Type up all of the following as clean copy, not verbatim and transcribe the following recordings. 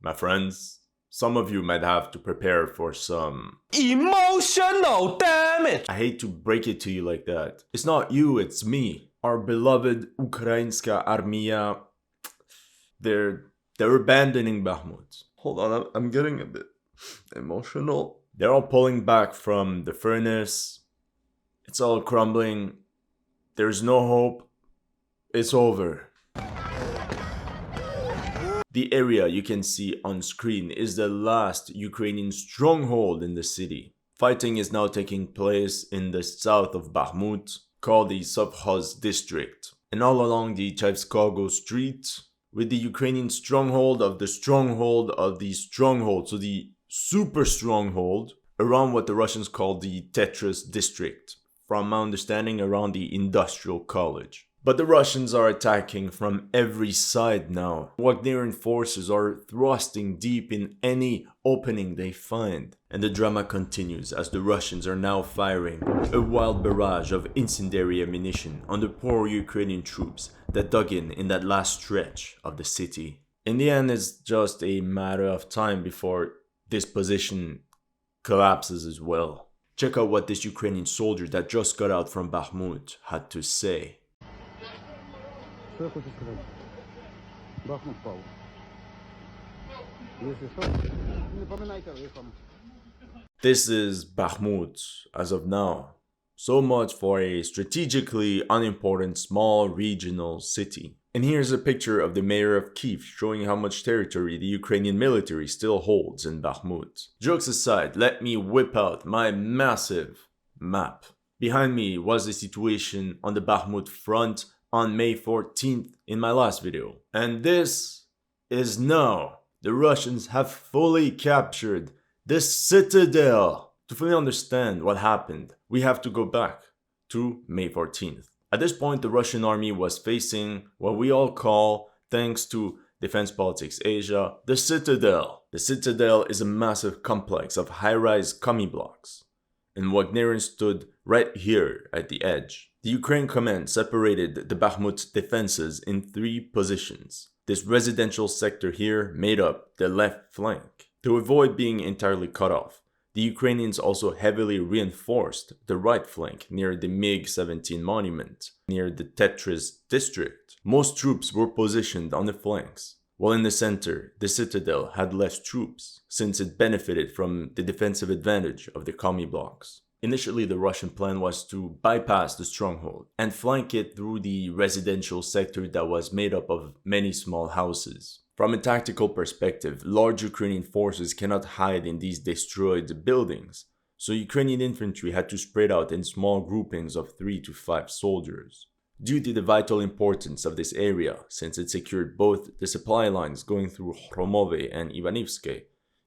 My friends, some of you might have to prepare for some emotional damage. I hate to break it to you like that. It's not you, it's me. Our beloved Ukrainska armia, they're abandoning Bakhmut. Hold on, I'm getting a bit emotional. They're all pulling back from the furnace. It's all crumbling. There's no hope. It's over. The area you can see on screen is the last Ukrainian stronghold in the city. Fighting is now taking place in the south of Bakhmut, called the Sovkhoz district, and all along the Chayvskogo street, with the Ukrainian stronghold of the stronghold of the stronghold, so the super stronghold, around what the Russians call the Tetris district, from my understanding around the industrial college. But the Russians are attacking from every side now. Wagnerian forces are thrusting deep in any opening they find. And the drama continues as the Russians are now firing a wild barrage of incendiary ammunition on the poor Ukrainian troops that dug in that last stretch of the city. In the end, it's just a matter of time before this position collapses as well. Check out what this Ukrainian soldier that just got out from Bakhmut had to say. Что я хочу сказать? Бахмут пал. Если что, не поминайте лихом. This is Bakhmut as of now. So much for a strategically unimportant small regional city. And here's a picture of the mayor of Kiev showing how much territory the Ukrainian military still holds in Bakhmut. Jokes aside, let me whip out my massive map. Behind me was the situation on the Bakhmut front on May 14th in my last video. And this is now. The Russians have fully captured the Citadel. To fully understand what happened, we have to go back to May 14th. At this point, the Russian army was facing what we all call, thanks to Defense Politics Asia, the Citadel. The Citadel is a massive complex of high-rise commie blocks, and Wagnerian stood right here at the edge. The Ukraine command separated the Bakhmut defenses in 3 positions. This residential sector here made up the left flank. To avoid being entirely cut off, the Ukrainians also heavily reinforced the right flank near the MiG-17 monument, near the Tetris district. Most troops were positioned on the flanks, while in the center, the Citadel had less troops, since it benefited from the defensive advantage of the commie blocks. Initially, the Russian plan was to bypass the stronghold and flank it through the residential sector that was made up of many small houses. From a tactical perspective, large Ukrainian forces cannot hide in these destroyed buildings, so Ukrainian infantry had to spread out in small groupings of 3 to 5 soldiers. Due to the vital importance of this area, since it secured both the supply lines going through Hromove and Ivanisvke,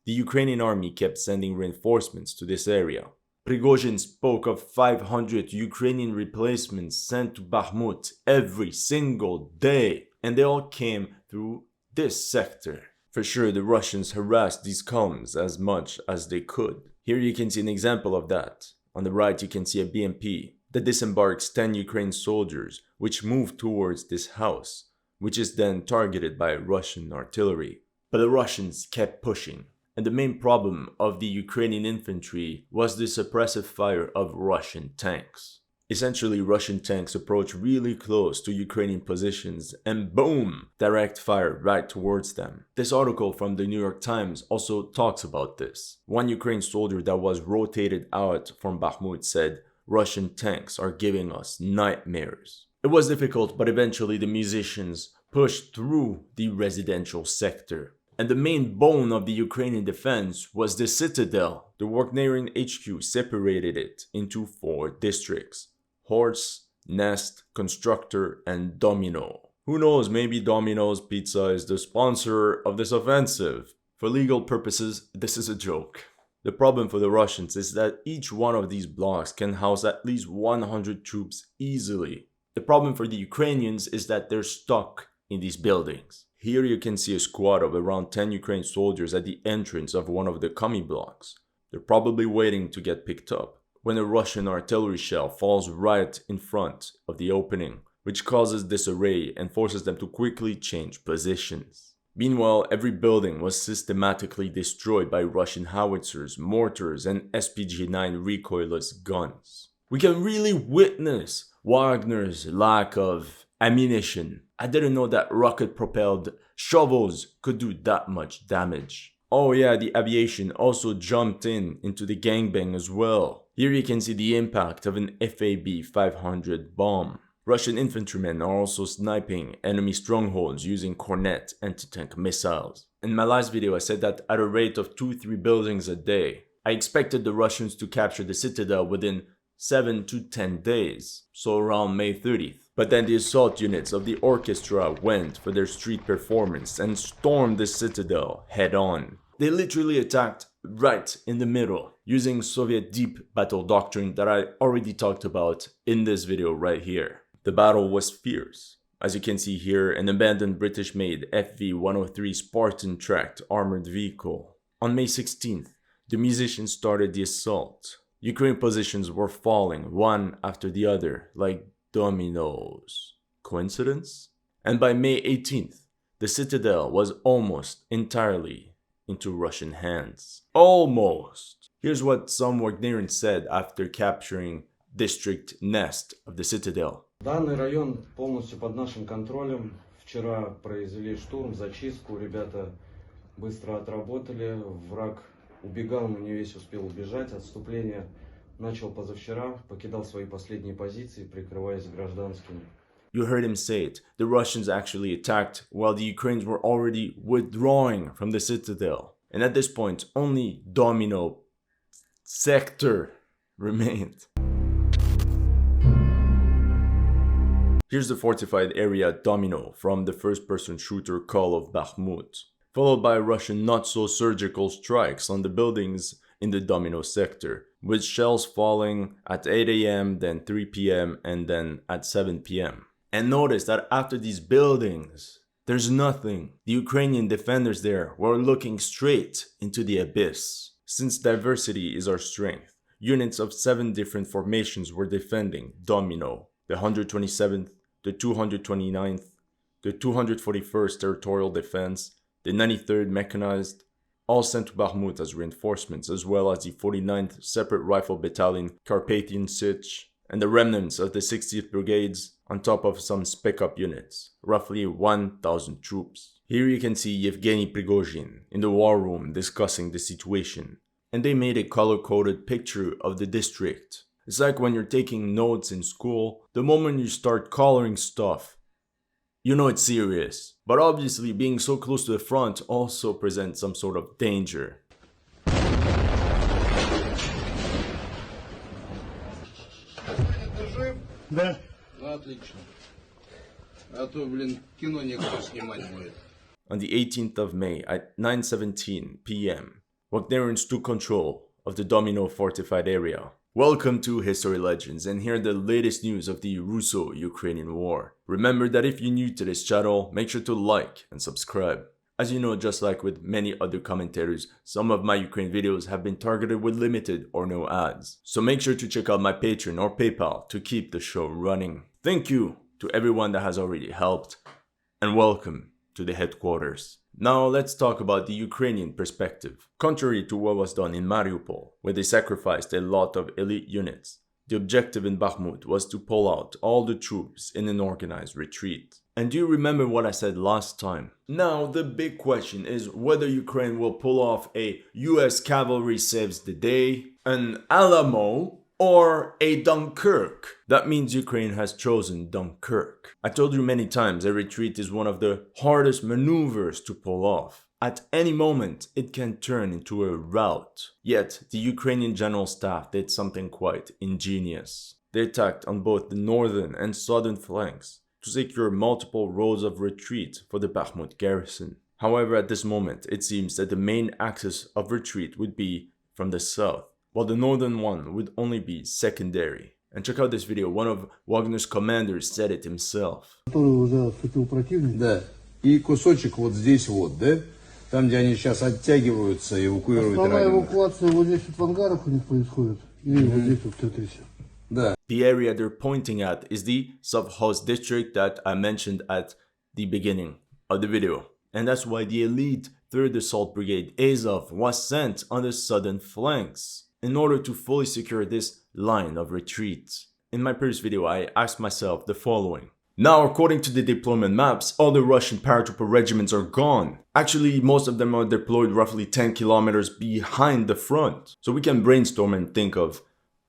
the Ukrainian army kept sending reinforcements to this area. Prigozhin spoke of 500 Ukrainian replacements sent to Bakhmut every single day, and they all came through this sector. For sure, the Russians harassed these columns as much as they could. Here you can see an example of that. On the right you can see a BMP that disembarks 10 Ukrainian soldiers which move towards this house, which is then targeted by Russian artillery. But the Russians kept pushing. And the main problem of the Ukrainian infantry was the suppressive fire of Russian tanks. Essentially, Russian tanks approach really close to Ukrainian positions and boom, direct fire right towards them. This article from the New York Times also talks about this. One Ukrainian soldier that was rotated out from Bakhmut said, "Russian tanks are giving us nightmares." It was difficult, but eventually the musicians pushed through the residential sector. And the main bone of the Ukrainian defense was the Citadel. The Wagnerian HQ separated it into 4 districts: Horse, Nest, Constructor, and Domino. Who knows, maybe Domino's Pizza is the sponsor of this offensive. For legal purposes, this is a joke. The problem for the Russians is that each one of these blocks can house at least 100 troops easily. The problem for the Ukrainians is that they're stuck in these buildings. Here you can see a squad of around 10 Ukrainian soldiers at the entrance of one of the commie blocks. They're probably waiting to get picked up when a Russian artillery shell falls right in front of the opening, which causes disarray and forces them to quickly change positions. Meanwhile, every building was systematically destroyed by Russian howitzers, mortars, and SPG-9 recoilless guns. We can really witness Wagner's lack of ammunition. I didn't know that rocket-propelled shovels could do that much damage. Oh yeah, the aviation also jumped into the gangbang as well. Here you can see the impact of an FAB-500 bomb. Russian infantrymen are also sniping enemy strongholds using Kornet anti-tank missiles. In my last video I said that at a rate of 2-3 buildings a day, I expected the Russians to capture the Citadel within 7 to 10 days, so around May 30th. But then the assault units of the orchestra went for their street performance and stormed the Citadel head on. They literally attacked right in the middle, using Soviet deep battle doctrine that I already talked about in this video right here. The battle was fierce. As you can see here, an abandoned British-made FV-103 Spartan tracked armored vehicle. On May 16th, the musicians started the assault. Ukrainian positions were falling one after the other, like dominoes. Coincidence? And by May 18th, the Citadel was almost entirely into Russian hands. Almost! Here's what some Wagnerians said after capturing District Nest of the Citadel. Данный район полностью под нашим контролем. Вчера произвели штурм, зачистку. Ребята быстро отработали. Враг убегал, но не весь успел убежать. Отступление начал позавчера. Покидал свои последние позиции, прикрываясь гражданскими. You heard him say it. The Russians actually attacked while the Ukrainians were already withdrawing from the Citadel. And at this point, only Domino sector remained. Here's the fortified area Domino from the first-person shooter Call of Bakhmut, followed by Russian not-so-surgical strikes on the buildings in the Domino sector, with shells falling at 8 AM, then 3 PM, and then at 7 PM. And notice that after these buildings, there's nothing. The Ukrainian defenders there were looking straight into the abyss. Since diversity is our strength, units of 7 different formations were defending Domino, the 127th, the 229th, the 241st Territorial Defense, the 93rd Mechanized, all sent to Bakhmut as reinforcements, as well as the 49th Separate Rifle Battalion Carpathian Sich, and the remnants of the 60th Brigades, on top of some spec-up units, roughly 1,000 troops. Here you can see Yevgeny Prigozhin in the war room discussing the situation, and they made a color-coded picture of the district. It's like when you're taking notes in school, the moment you start coloring stuff, you know it's serious. But obviously being so close to the front also presents some sort of danger. Да. Отлично. А то, блин, кино некто снимать будет. On the 18th of May at 9:17 p.m., Wagnerians took control of the Domino fortified area. Welcome to History Legends, and here are the latest news of the Russo-Ukrainian War. Remember that if you're new to this channel, make sure to like and subscribe. As you know, just like with many other commentators, some of my Ukraine videos have been targeted with limited or no ads. So make sure to check out my Patreon or PayPal to keep the show running. Thank you to everyone that has already helped, and welcome to the headquarters. Now let's talk about the Ukrainian perspective. Contrary to what was done in Mariupol, where they sacrificed a lot of elite units, the objective in Bakhmut was to pull out all the troops in an organized retreat. And do you remember what I said last time? Now the big question is whether Ukraine will pull off a US cavalry saves the day, an Alamo, or a Dunkirk. That means Ukraine has chosen Dunkirk. I told you many times a retreat is one of the hardest maneuvers to pull off. At any moment, it can turn into a rout. Yet, the Ukrainian general staff did something quite ingenious. They attacked on both the northern and southern flanks to secure multiple roads of retreat for the Bakhmut garrison. However, at this moment, it seems that the main axis of retreat would be from the south, while the northern one would only be secondary. And check out this video, one of Wagner's commanders said it himself. Который уже вступил противник. Да. И кусочек вот здесь вот, да? Там, где они сейчас оттягиваются, эвакуируют Основная раненых. эвакуация вот здесь вот в ангарах у них происходит. И вот здесь вот в Тетрисе. Да. The area they're pointing at is the Sovkhoz district that I mentioned at the beginning of the video. And that's why the elite 3rd Assault Brigade Azov was sent on the southern flanks in order to fully secure this line of retreat. In my previous video, I asked myself the following. Now, according to the deployment maps, all the Russian paratrooper regiments are gone. Actually, most of them are deployed roughly 10 kilometers behind the front. So we can brainstorm and think of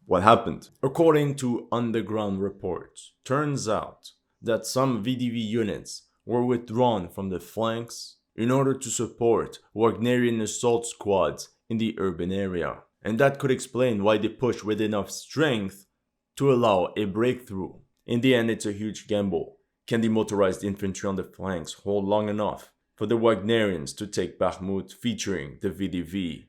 what happened. According to underground reports, turns out that some VDV units were withdrawn from the flanks in order to support Wagnerian assault squads in the urban area. And that could explain why they pushed with enough strength to allow a breakthrough. In the end, it's a huge gamble. Can the motorized infantry on the flanks hold long enough for the Wagnerians to take Bakhmut featuring the VDV?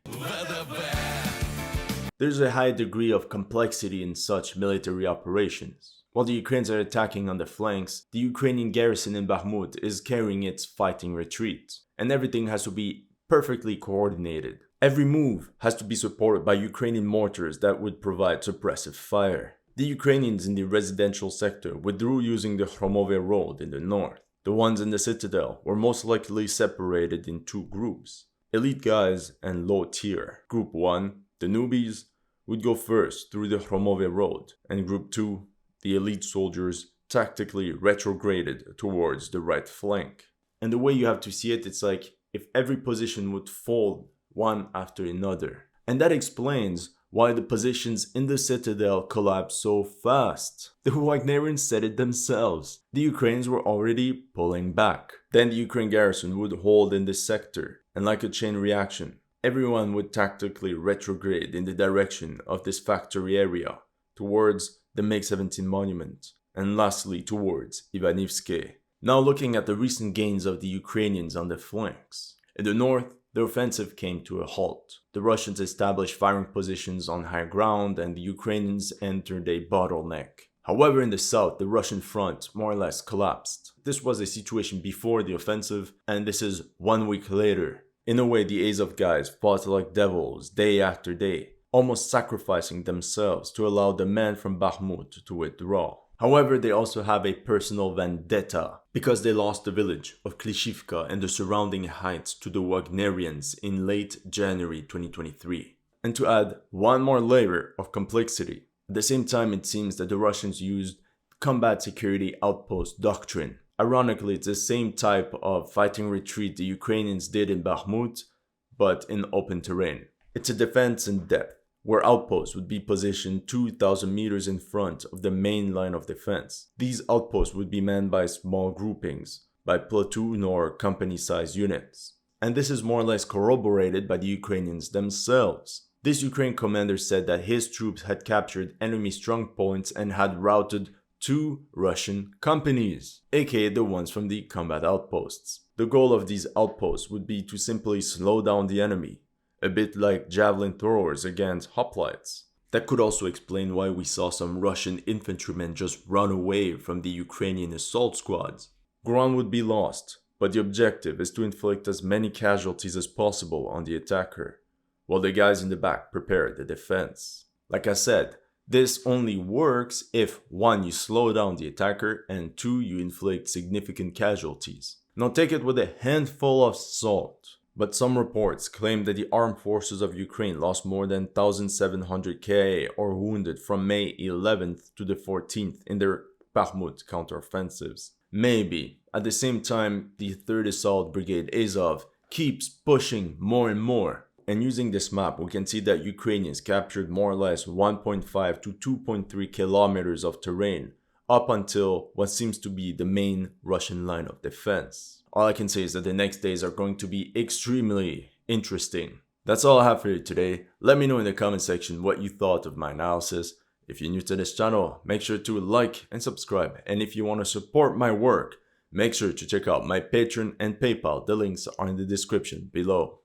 There's a high degree of complexity in such military operations. While the Ukrainians are attacking on the flanks, the Ukrainian garrison in Bakhmut is carrying its fighting retreat, and everything has to be perfectly coordinated. Every move has to be supported by Ukrainian mortars that would provide suppressive fire. The Ukrainians in the residential sector withdrew using the Hromove road in the north. The ones in the Citadel were most likely separated in two groups, elite guys and low tier. Group 1, the newbies, would go first through the Hromove road, and Group 2, the elite soldiers, tactically retrograded towards the right flank. And the way you have to see it, it's like if every position would fold one after another. And that explains why the positions in the Citadel collapsed so fast. The Wagnerians said it themselves. The Ukrainians were already pulling back. Then the Ukraine garrison would hold in this sector, and like a chain reaction, everyone would tactically retrograde in the direction of this factory area, towards the MiG-17 monument, and lastly towards Ivanisvke. Now looking at the recent gains of the Ukrainians on the flanks. In the north, the offensive came to a halt. The Russians established firing positions on high ground and the Ukrainians entered a bottleneck. However, in the south, the Russian front more or less collapsed. This was a situation before the offensive, and this is 1 week later. In a way, the Azov guys fought like devils day after day, almost sacrificing themselves to allow the men from Bakhmut to withdraw. However, they also have a personal vendetta because they lost the village of Klishivka and the surrounding heights to the Wagnerians in late January 2023. And to add one more layer of complexity, at the same time it seems that the Russians used combat security outpost doctrine. Ironically, it's the same type of fighting retreat the Ukrainians did in Bakhmut, but in open terrain. It's a defense in depth, where outposts would be positioned 2,000 meters in front of the main line of defense. These outposts would be manned by small groupings, by platoon or company-sized units. And this is more or less corroborated by the Ukrainians themselves. This Ukraine commander said that his troops had captured enemy strongpoints and had routed 2 Russian companies, aka the ones from the combat outposts. The goal of these outposts would be to simply slow down the enemy, a bit like javelin throwers against hoplites. That could also explain why we saw some Russian infantrymen just run away from the Ukrainian assault squads. Ground would be lost, but the objective is to inflict as many casualties as possible on the attacker, while the guys in the back prepare the defense. Like I said, this only works if 1. You slow down the attacker, and 2. You inflict significant casualties. Now take it with a handful of salt. But some reports claim that the armed forces of Ukraine lost more than 1,700 KIA or wounded from May 11th to the 14th in their Bakhmut counteroffensives. Maybe. At the same time, the 3rd Assault Brigade Azov keeps pushing more and more. And using this map, we can see that Ukrainians captured more or less 1.5 to 2.3 kilometers of terrain up until what seems to be the main Russian line of defense. All I can say is that the next days are going to be extremely interesting. That's all I have for you today. Let me know in the comment section what you thought of my analysis. If you're new to this channel, make sure to like and subscribe. And if you want to support my work, make sure to check out my Patreon and PayPal. The links are in the description below.